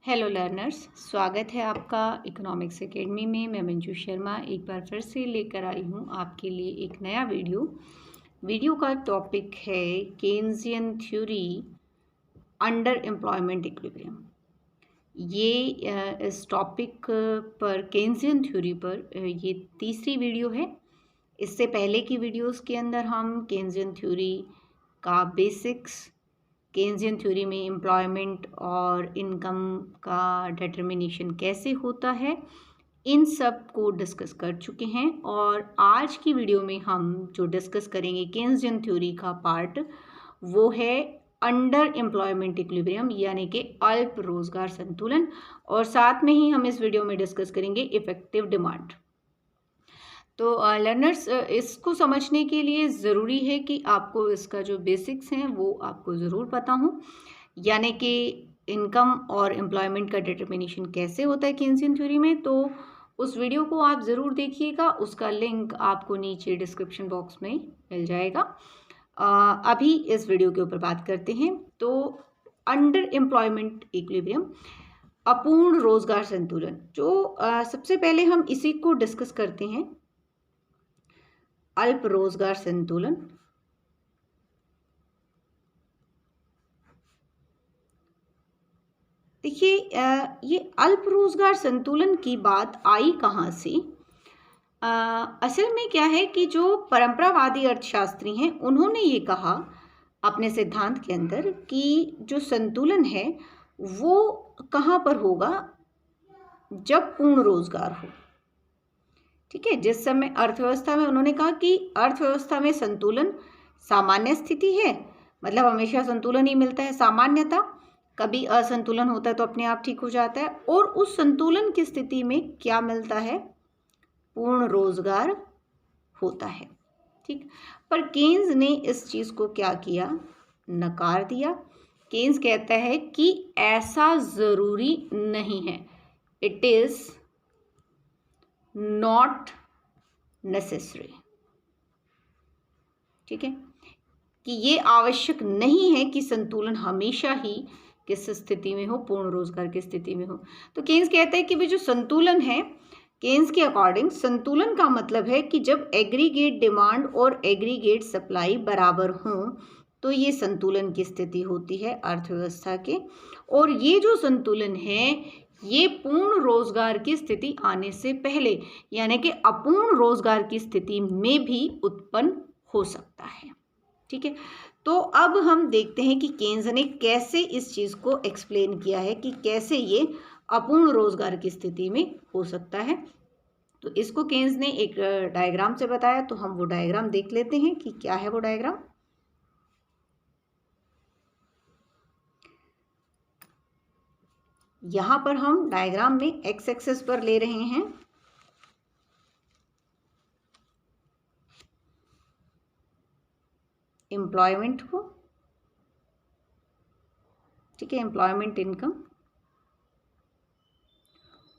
Hello learners, स्वागत है आपका इकोनॉमिक्स एकेडमी में। मैं मंजू शर्मा एक बार फिर से लेकर आई हूँ आपके लिए एक नया वीडियो का टॉपिक है Keynesian theory under employment equilibrium. ये इस टॉपिक पर केन्जियन थ्योरी पर ये तीसरी वीडियो है। इससे पहले की वीडियोस के अंदर हम केन्जियन थ्योरी का बेसिक्स, केन्जियन थ्योरी में एम्प्लॉयमेंट और इनकम का डिटर्मिनेशन कैसे होता है, इन सब को डिस्कस कर चुके हैं। और आज की वीडियो में हम जो डिस्कस करेंगे केन्जियन थ्योरी का पार्ट, वो है अंडर एम्प्लॉयमेंट इक्विलिब्रियम, यानी कि अल्प रोजगार संतुलन। और साथ में ही हम इस वीडियो में डिस्कस करेंगे इफेक्टिव डिमांड। तो लर्नर्स, इसको समझने के लिए ज़रूरी है कि आपको इसका जो बेसिक्स हैं वो आपको ज़रूर पता हो, यानी कि इनकम और एम्प्लॉयमेंट का डिटर्मिनेशन कैसे होता है केन्जियन थ्योरी में। तो उस वीडियो को आप ज़रूर देखिएगा, उसका लिंक आपको नीचे डिस्क्रिप्शन बॉक्स में मिल जाएगा। अभी इस वीडियो के ऊपर बात करते हैं। तो अंडर एम्प्लॉयमेंट इक्विलिब्रियम, अपूर्ण रोजगार संतुलन, जो सबसे पहले हम इसी को डिस्कस करते हैं। अल्प रोजगार संतुलन, देखिए ये अल्प रोजगार संतुलन की बात आई कहाँ से। असल में क्या है कि जो परंपरावादी अर्थशास्त्री हैं उन्होंने ये कहा अपने सिद्धांत के अंदर कि जो संतुलन है वो कहाँ पर होगा, जब पूर्ण रोजगार हो। ठीक है, जिस समय अर्थव्यवस्था में, उन्होंने कहा कि अर्थव्यवस्था में संतुलन सामान्य स्थिति है, मतलब हमेशा संतुलन ही मिलता है, सामान्यता। कभी असंतुलन होता है तो अपने आप ठीक हो जाता है। और उस संतुलन की स्थिति में क्या मिलता है, पूर्ण रोजगार होता है। ठीक, पर केन्स ने इस चीज को क्या किया, नकार दिया। केन्स कहता है कि ऐसा जरूरी नहीं है, इट इज नॉट नेसेसरी। ठीक है, कि ये आवश्यक नहीं है कि संतुलन हमेशा ही किस स्थिति में हो, पूर्ण रोजगार की स्थिति में हो। तो केन्स कहता है कि भाई जो संतुलन है, केन्स के अकॉर्डिंग संतुलन का मतलब है कि जब एग्रीगेट डिमांड और एग्रीगेट सप्लाई बराबर हों तो ये संतुलन की स्थिति होती है अर्थव्यवस्था के। और ये जो संतुलन है ये पूर्ण रोजगार की स्थिति आने से पहले, यानी कि अपूर्ण रोजगार की स्थिति में भी उत्पन्न हो सकता है। ठीक है, तो अब हम देखते हैं कि केन्स ने कैसे इस चीज को एक्सप्लेन किया है कि कैसे ये अपूर्ण रोजगार की स्थिति में हो सकता है। तो इसको केन्स ने एक डायग्राम से बताया, तो हम वो डायग्राम देख लेते हैं कि क्या है वो डायग्राम। यहां पर हम डायग्राम में एक्स एक्सिस पर ले रहे हैं एम्प्लॉयमेंट को। ठीक है, एम्प्लॉयमेंट इनकम।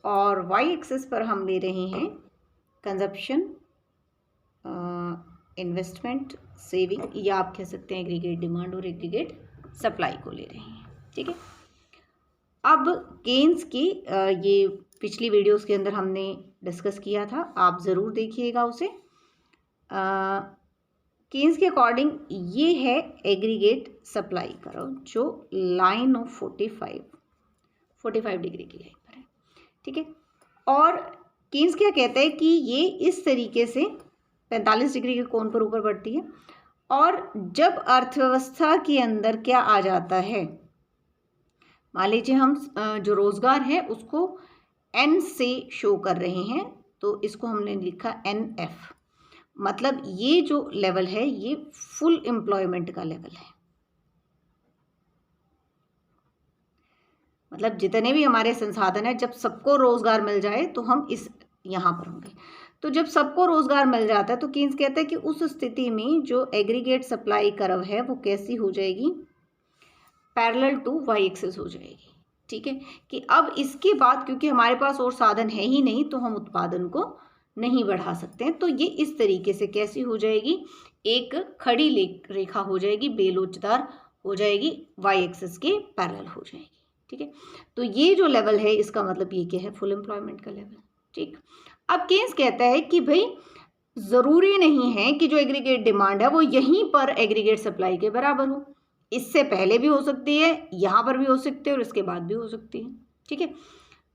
और वाई एक्सिस पर हम ले रहे हैं कंजप्शन, इन्वेस्टमेंट, सेविंग, या आप कह सकते हैं एग्रीगेट डिमांड और एग्रीगेट सप्लाई को ले रहे हैं। ठीक है, अब केन्स की ये पिछली वीडियोस के अंदर हमने डिस्कस किया था, आप ज़रूर देखिएगा उसे। केन्स के अकॉर्डिंग ये है एग्रीगेट सप्लाई करो, जो लाइन ऑफ 45 डिग्री की लाइन पर है। ठीक है, और केन्स क्या कहता है कि ये इस तरीके से 45 डिग्री के कोण पर ऊपर बढ़ती है। और जब अर्थव्यवस्था के अंदर क्या आ जाता है, मान लीजिए हम जो रोजगार है उसको एन से शो कर रहे हैं, तो इसको हमने लिखा NF, मतलब ये जो लेवल है ये फुल एम्प्लॉयमेंट का लेवल है। मतलब जितने भी हमारे संसाधन है, जब सबको रोजगार मिल जाए तो हम इस यहाँ पर होंगे। तो जब सबको रोजगार मिल जाता है तो केन्स कहता है कि उस स्थिति में जो एग्रीगेट सप्लाई कर्व है वो कैसी हो जाएगी, पैरेलल टू वाई एक्सिस हो जाएगी। ठीक है, कि अब इसके बाद क्योंकि हमारे पास और साधन है ही नहीं तो हम उत्पादन को नहीं बढ़ा सकते हैं, तो ये इस तरीके से कैसी हो जाएगी, एक खड़ी रेखा हो जाएगी, बेलोचदार हो जाएगी, वाई एक्सिस के पैरेलल हो जाएगी। ठीक है। तो ये जो लेवल है इसका मतलब ये क्या है, फुल एम्प्लॉयमेंट का लेवल। ठीक, अब केन्स कहता है कि भाई जरूरी नहीं है कि जो एग्रीगेट डिमांड है वो यहीं पर एग्रीगेट सप्लाई के बराबर हो, इससे पहले भी हो सकती है, यहां पर भी हो सकती है और इसके बाद भी हो सकती है। ठीक है,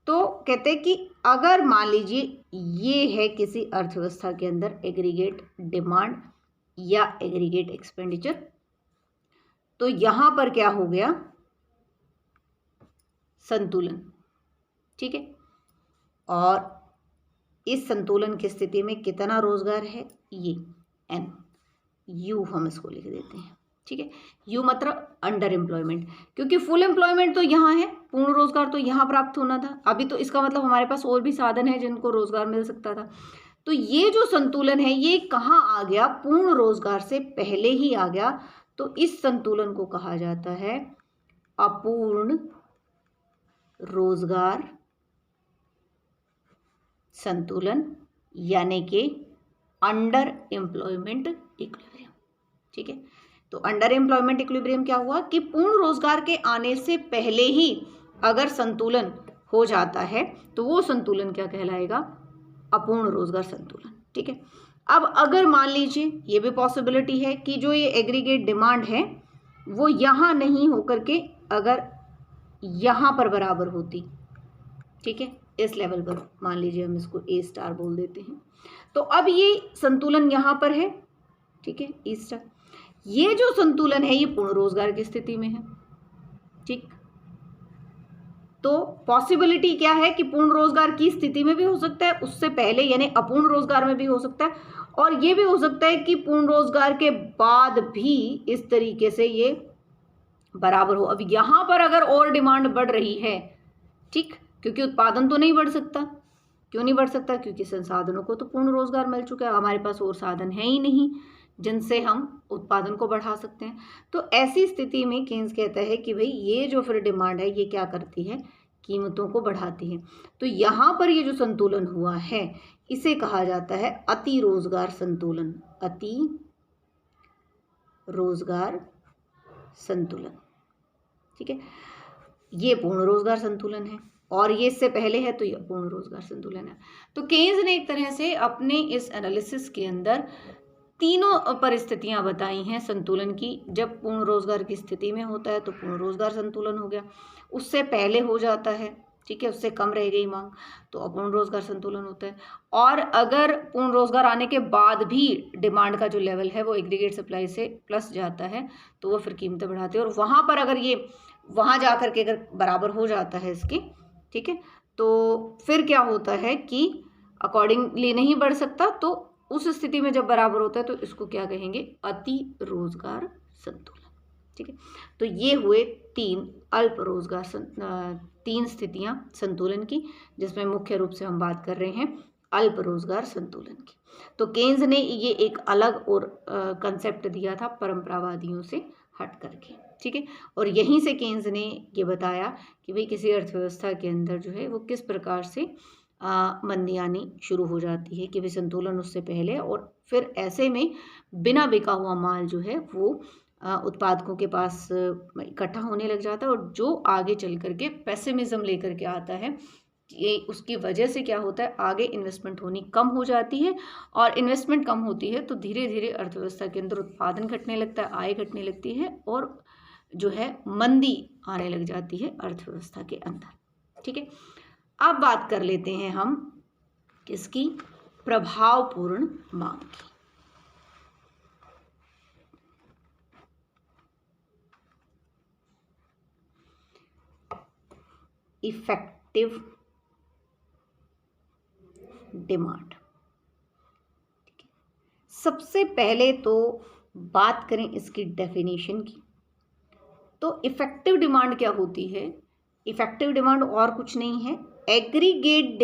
तो कहते हैं कि अगर मान लीजिए ये है किसी अर्थव्यवस्था के अंदर एग्रीगेट डिमांड या एग्रीगेट एक्सपेंडिचर, तो यहां पर क्या हो गया, संतुलन। ठीक है, और इस संतुलन की स्थिति में कितना रोजगार है, ये एन, यू हम इसको लिख देते हैं। ठीक है, यू मतलब अंडर एम्प्लॉयमेंट, क्योंकि फुल एम्प्लॉयमेंट तो यहाँ है, पूर्ण रोजगार तो यहाँ प्राप्त होना था अभी, तो इसका मतलब हमारे पास और भी साधन है जिनको रोजगार मिल सकता था। तो ये जो संतुलन है ये कहाँ आ गया, पूर्ण रोजगार से पहले ही आ गया। तो इस संतुलन को कहा जाता है अपूर्ण रोजगार संतुलन, यानी कि अंडर एम्प्लॉयमेंट इक्विलिब्रियम। ठीक है, तो अंडर एम्प्लॉयमेंट इक्विलिब्रियम क्या हुआ कि पूर्ण रोजगार के आने से पहले ही अगर संतुलन हो जाता है तो वो संतुलन क्या कहलाएगा, अपूर्ण रोजगार संतुलन। ठीक है, अब अगर मान लीजिए ये भी पॉसिबिलिटी है कि जो ये एग्रीगेट डिमांड है वो यहाँ नहीं होकर के अगर यहाँ पर बराबर होती, ठीक है, इस लेवल पर, मान लीजिए हम इसको ए स्टार बोल देते हैं, तो अब ये संतुलन यहाँ पर है। ठीक है, ई स्टार, ये जो संतुलन है ये पूर्ण रोजगार की स्थिति में है। ठीक, तो पॉसिबिलिटी क्या है कि पूर्ण रोजगार की स्थिति में भी हो सकता है, उससे पहले यानी अपूर्ण रोजगार में भी हो सकता है, और ये भी हो सकता है कि पूर्ण रोजगार के बाद भी इस तरीके से ये बराबर हो। अब यहां पर अगर और डिमांड बढ़ रही है, ठीक, क्योंकि उत्पादन तो नहीं बढ़ सकता, क्यों नहीं बढ़ सकता, क्योंकि संसाधनों को तो पूर्ण रोजगार मिल चुका है, हमारे पास और साधन है ही नहीं जिनसे हम उत्पादन को बढ़ा सकते हैं। तो ऐसी स्थिति में केन्स कहता है कि भाई ये जो फिर डिमांड है ये क्या करती है, कीमतों को बढ़ाती है। तो यहाँ पर ये जो संतुलन हुआ है इसे कहा जाता है अति रोजगार संतुलन, अति रोजगार संतुलन। ठीक है, ये पूर्ण रोजगार संतुलन है और ये इससे पहले है तो ये पूर्ण रोजगार संतुलन है। तो केन्स ने एक तरह से अपने इस एनालिसिस के अंदर तीनों परिस्थितियां बताई हैं संतुलन की। जब पूर्ण रोजगार की स्थिति में होता है तो पूर्ण रोजगार संतुलन हो गया, उससे पहले हो जाता है, ठीक है, उससे कम रह गई मांग तो अपूर्ण रोजगार संतुलन होता है, और अगर पूर्ण रोजगार आने के बाद भी डिमांड का जो लेवल है वो एग्रीगेट सप्लाई से प्लस जाता है तो वो फिर कीमतें बढ़ाते हैं, और वहाँ पर अगर ये वहाँ जा कर के अगर बराबर हो जाता है इसके, ठीक है, तो फिर क्या होता है कि अकॉर्डिंगली नहीं बढ़ सकता, तो उस स्थिति में जब बराबर होता है तो इसको क्या कहेंगे, अति रोजगार संतुलन। ठीक है, तो ये हुए तीन अल्प रोजगार तीन स्थितियां संतुलन की, जिसमें मुख्य रूप से हम बात कर रहे हैं अल्प रोजगार संतुलन की। तो केन्स ने ये एक अलग और कंसेप्ट दिया था परंपरावादियों से हट करके। ठीक है, और यहीं से केन्स ने ये बताया कि भाई किसी अर्थव्यवस्था के अंदर जो है वो किस प्रकार से मंदी आनी शुरू हो जाती है कि भाई संतुलन उससे पहले, और फिर ऐसे में बिना बिका हुआ माल जो है वो उत्पादकों के पास इकट्ठा होने लग जाता है, और जो आगे चल करके पेसिमिज्म लेकर के आता है, ये उसकी वजह से क्या होता है, आगे इन्वेस्टमेंट होनी कम हो जाती है, और इन्वेस्टमेंट कम होती है तो धीरे धीरे अर्थव्यवस्था के अंदर उत्पादन घटने लगता है, आय घटने लगती है, और जो है मंदी आने लग जाती है अर्थव्यवस्था के अंदर। ठीक है, अब बात कर लेते हैं हम किसकी, प्रभावपूर्ण मांग की। Effective demand. सबसे पहले तो बात करें इसकी डेफिनेशन की, तो इफेक्टिव डिमांड क्या होती है, इफेक्टिव डिमांड और कुछ नहीं है, एग्रीगेट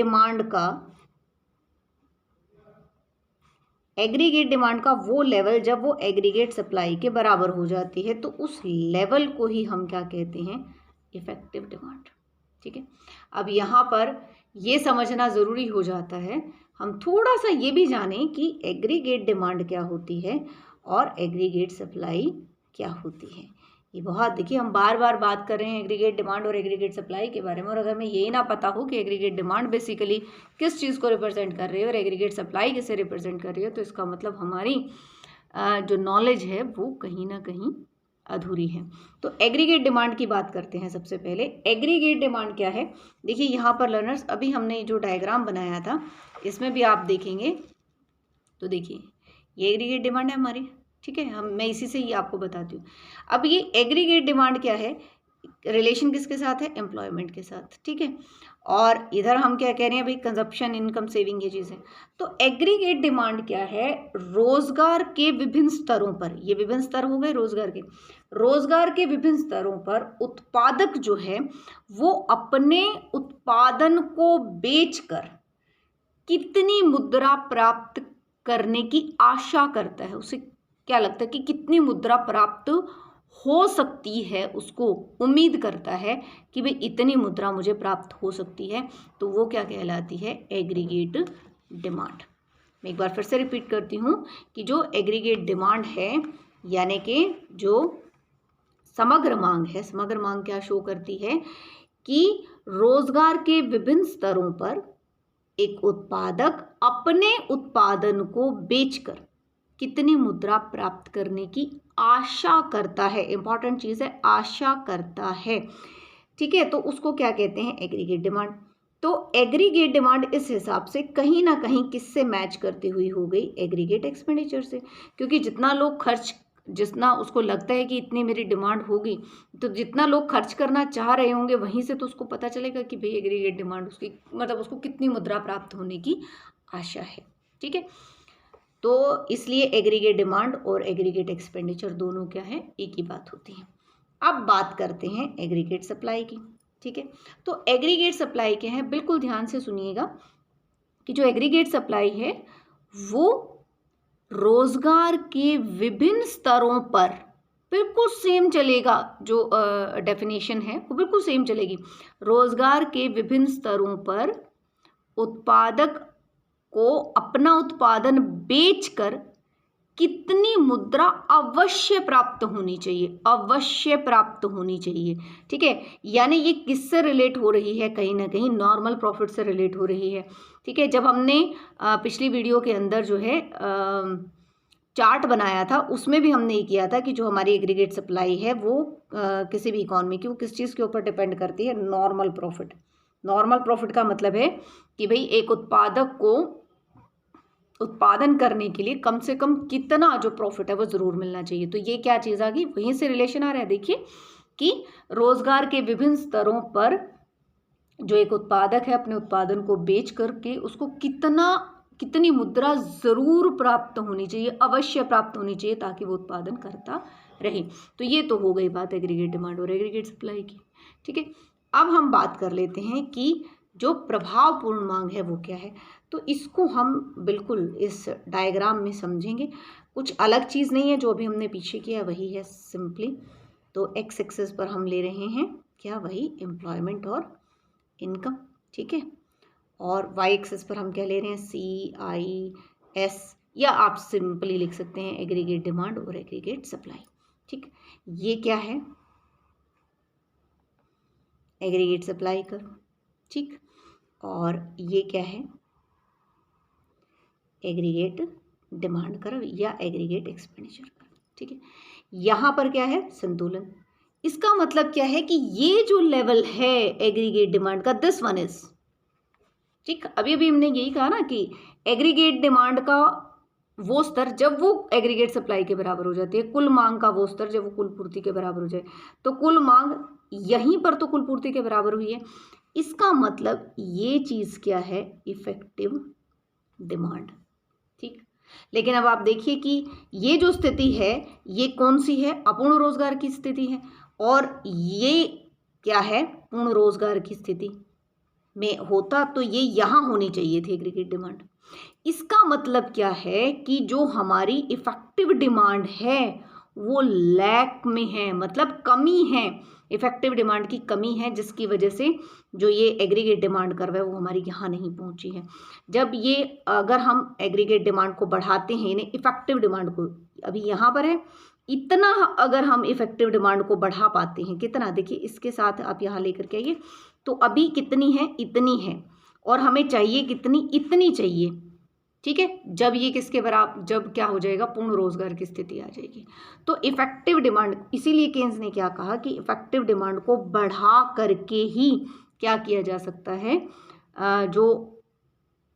डिमांड का वो लेवल जब वो एग्रीगेट सप्लाई के बराबर हो जाती है, तो उस लेवल को ही हम क्या कहते हैं, इफेक्टिव डिमांड। ठीक है, अब यहाँ पर ये समझना ज़रूरी हो जाता है, हम थोड़ा सा ये भी जानें कि एग्रीगेट डिमांड क्या होती है और एग्रीगेट सप्लाई क्या होती है। ये बहुत, देखिए हम बार बार बात कर रहे हैं एग्रीगेट डिमांड और एग्रीगेट सप्लाई के बारे में, और अगर हमें ये ना पता हो कि एग्रीगेट डिमांड बेसिकली किस चीज़ को रिप्रेजेंट कर रही है और एग्रीगेट सप्लाई किसे रिप्रेजेंट कर रही है, तो इसका मतलब हमारी जो नॉलेज है वो कहीं ना कहीं अधूरी है। तो एग्रीगेट डिमांड की बात करते हैं। सबसे पहले एग्रीगेट डिमांड क्या है, देखिए यहाँ पर लर्नर्स, अभी हमने जो डायग्राम बनाया था इसमें भी आप देखेंगे तो देखिए ये एग्रीगेट डिमांड है हमारी, ठीक है। मैं इसी से ही आपको बताती हूँ। अब ये एग्रीगेट डिमांड क्या है, रिलेशन किसके साथ है, एम्प्लॉयमेंट के साथ, ठीक है। और इधर हम क्या कह रहे हैं भाई, कंजप्शन, इनकम, सेविंग, ये चीज़ें। तो एग्रीगेट डिमांड क्या है, रोजगार के विभिन्न स्तरों पर, ये विभिन्न स्तर हो गए रोजगार के विभिन्न स्तरों पर उत्पादक जो है वो अपने उत्पादन को बेचकर कितनी मुद्रा प्राप्त करने की आशा करता है, उसे क्या लगता है कि कितनी मुद्रा प्राप्त हो सकती है, उसको उम्मीद करता है कि भाई इतनी मुद्रा मुझे प्राप्त हो सकती है, तो वो क्या कहलाती है, एग्रीगेट डिमांड। मैं एक बार फिर से रिपीट करती हूँ कि जो एग्रीगेट डिमांड है, यानी कि जो समग्र मांग है, समग्र मांग क्या शो करती है कि रोजगार के विभिन्न स्तरों पर एक उत्पादक अपने उत्पादन को बेचकर कितनी मुद्रा प्राप्त करने की आशा करता है। इंपॉर्टेंट चीज़ है, आशा करता है, ठीक है। तो उसको क्या कहते हैं, एग्रीगेट डिमांड। तो एग्रीगेट डिमांड इस हिसाब से कहीं ना कहीं किससे मैच करती हुई हो गई, एग्रीगेट एक्सपेंडिचर से, क्योंकि जितना उसको लगता है कि इतनी मेरी डिमांड होगी, तो जितना लोग खर्च करना चाह रहे होंगे वहीं से तो उसको पता चलेगा कि भाई एग्रीगेट डिमांड उसकी मतलब उसको कितनी मुद्रा प्राप्त होने की आशा है, ठीक है। तो इसलिए एग्रीगेट डिमांड और एग्रीगेट एक्सपेंडिचर दोनों क्या है, एक ही बात होती है। अब बात करते हैं एग्रीगेट सप्लाई की, ठीक है। तो एग्रीगेट सप्लाई क्या है, बिल्कुल ध्यान से सुनिएगा कि जो एग्रीगेट सप्लाई है वो रोजगार के विभिन्न स्तरों पर बिल्कुल सेम चलेगा, जो डेफिनेशन है वो बिल्कुल सेम चलेगी। रोजगार के विभिन्न स्तरों पर उत्पादक को अपना उत्पादन बेचकर कितनी मुद्रा अवश्य प्राप्त होनी चाहिए, अवश्य प्राप्त होनी चाहिए, ठीक है। यानी ये किससे रिलेट हो रही है, कहीं ना कहीं नॉर्मल प्रॉफिट से रिलेट हो रही है, ठीक है। जब हमने पिछली वीडियो के अंदर जो है चार्ट बनाया था, उसमें भी हमने ये किया था कि जो हमारी एग्रीगेट सप्लाई है वो किसी भी इकॉनमी की, वो किस चीज़ के ऊपर डिपेंड करती है, नॉर्मल प्रॉफिट। नॉर्मल प्रॉफिट का मतलब है कि भाई एक उत्पादक को उत्पादन करने के लिए कम से कम कितना जो प्रॉफिट है वो ज़रूर मिलना चाहिए। तो ये क्या चीज़ आ गई, वहीं से रिलेशन आ रहा है। देखिए कि रोजगार के विभिन्न स्तरों पर जो एक उत्पादक है अपने उत्पादन को बेच करके उसको कितनी मुद्रा ज़रूर प्राप्त होनी चाहिए, अवश्य प्राप्त होनी चाहिए, ताकि वो उत्पादन करता रहे। तो ये तो हो गई बात एग्रीगेट डिमांड और एग्रीगेट सप्लाई की, ठीक है। अब हम बात कर लेते हैं कि जो प्रभावपूर्ण मांग है वो क्या है। तो इसको हम बिल्कुल इस डायग्राम में समझेंगे, कुछ अलग चीज़ नहीं है, जो अभी हमने पीछे किया वही है सिंपली। तो एक्स एक्सिस पर हम ले रहे हैं क्या, वही एम्प्लॉयमेंट और इनकम, ठीक है। और वाई एक्सिस पर हम क्या ले रहे हैं, CIS, या आप सिंपली लिख सकते हैं एग्रीगेट डिमांड और एग्रीगेट सप्लाई, ठीक। ये क्या है, एग्रीगेट सप्लाई करो, ठीक। और ये क्या है, एग्रीगेट डिमांड करो या एग्रीगेट एक्सपेंडिचर करो, ठीक है। यहाँ पर क्या है, संतुलन। इसका मतलब क्या है कि ये जो लेवल है एग्रीगेट डिमांड का, दिस वन इज, ठीक। अभी अभी हमने यही कहा ना कि एग्रीगेट डिमांड का वो स्तर जब वो एग्रीगेट सप्लाई के बराबर हो जाती है, कुल मांग का वो स्तर जब वो कुल पूर्ति के बराबर हो जाए, तो कुल मांग यहीं पर तो कुल पूर्ति के बराबर हुई है। इसका मतलब ये चीज़ क्या है, इफेक्टिव डिमांड, ठीक। लेकिन अब आप देखिए कि ये जो स्थिति है ये कौन सी है, अपूर्ण रोजगार की स्थिति है, और ये क्या है, पूर्ण रोजगार की स्थिति में होता तो ये यहाँ होनी चाहिए थी एग्रीगेट डिमांड। इसका मतलब क्या है कि जो हमारी इफेक्टिव डिमांड है वो लैक में है, मतलब कमी है, इफेक्टिव डिमांड की कमी है, जिसकी वजह से जो ये एग्रीगेट डिमांड कर रहा है वो हमारी यहाँ नहीं पहुँची है। जब ये अगर हम एग्रीगेट डिमांड को बढ़ाते हैं, यानी इफेक्टिव डिमांड को, अभी यहाँ पर है इतना अगर हम इफेक्टिव डिमांड को बढ़ा पाते हैं, कितना, देखिए इसके साथ आप यहाँ लेकर के आइए, तो अभी कितनी है, इतनी है, और हमें चाहिए कितनी, इतनी चाहिए, ठीक है। जब ये किसके बराबर, जब क्या हो जाएगा, पूर्ण रोजगार की स्थिति आ जाएगी। तो इफेक्टिव डिमांड, इसीलिए केन्स ने क्या कहा कि इफेक्टिव डिमांड को बढ़ा करके ही क्या किया जा सकता है, जो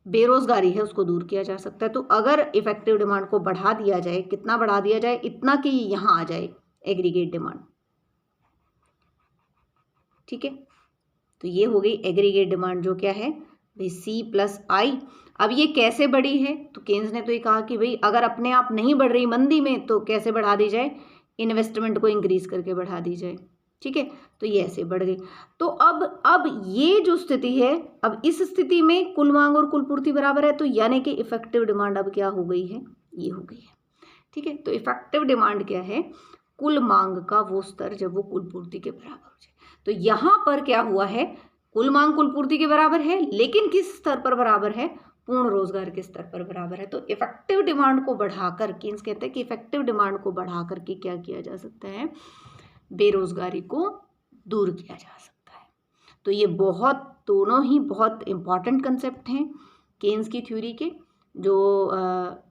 बेरोजगारी है उसको दूर किया जा सकता है। तो अगर इफेक्टिव डिमांड को बढ़ा दिया जाए, कितना बढ़ा दिया जाए, इतना कि यहाँ आ जाए एग्रीगेट डिमांड, ठीक है। तो ये हो गई एग्रीगेट डिमांड, जो क्या है भाई C+I। अब ये कैसे बढ़ी है, तो केन्स ने तो ये कहा कि भाई अगर अपने आप नहीं बढ़ रही मंदी में, तो कैसे बढ़ा दी जाए, इन्वेस्टमेंट को इंक्रीज करके बढ़ा दी जाए, ठीक है। तो ये ऐसे बढ़ गई। तो अब ये जो स्थिति है, अब इस स्थिति में कुल मांग और कुल पूर्ति बराबर है, तो यानी कि इफेक्टिव डिमांड अब क्या हो गई है, ये हो गई है, ठीक है। तो इफेक्टिव डिमांड क्या है, कुल मांग का वो स्तर जब वो कुल पूर्ति के बराबर हो जाए। तो यहाँ पर क्या हुआ है, कुल मांग कुल पूर्ति के बराबर है, लेकिन किस स्तर पर बराबर है, पूर्ण रोजगार के स्तर पर बराबर है। तो इफेक्टिव डिमांड को बढ़ाकर, केन्स कहते हैं कि इफेक्टिव डिमांड को बढ़ा करके क्या किया जा सकता है, बेरोजगारी को दूर किया जा सकता है। तो ये दोनों ही बहुत इंपॉर्टेंट कंसेप्ट हैं केन्स की थ्योरी के, जो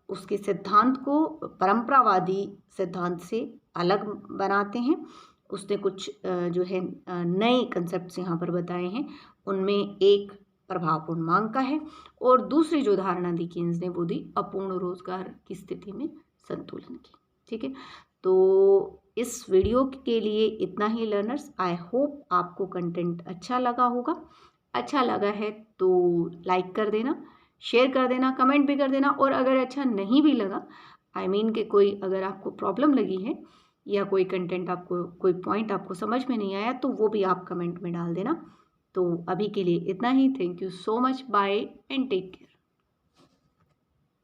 उसके सिद्धांत को परंपरावादी सिद्धांत से अलग बनाते हैं। उसने कुछ जो है नए कंसेप्ट्स यहाँ पर बताए हैं। उनमें एक प्रभावपूर्ण मांग का है, और दूसरी जो धारणा दी केन्स ने वो दी अपूर्ण रोजगार की स्थिति में संतुलन की, ठीक है। तो इस वीडियो के लिए इतना ही लर्नर्स। आई होप आपको कंटेंट अच्छा लगा होगा। अच्छा लगा है तो लाइक कर देना, शेयर कर देना, कमेंट भी कर देना, और अगर अच्छा नहीं भी लगा, आई मीन कि कोई अगर आपको प्रॉब्लम लगी है या कोई कंटेंट आपको, कोई पॉइंट आपको समझ में नहीं आया, तो वो भी आप कमेंट में डाल देना। तो अभी के लिए इतना ही। Thank you so much, bye and take care.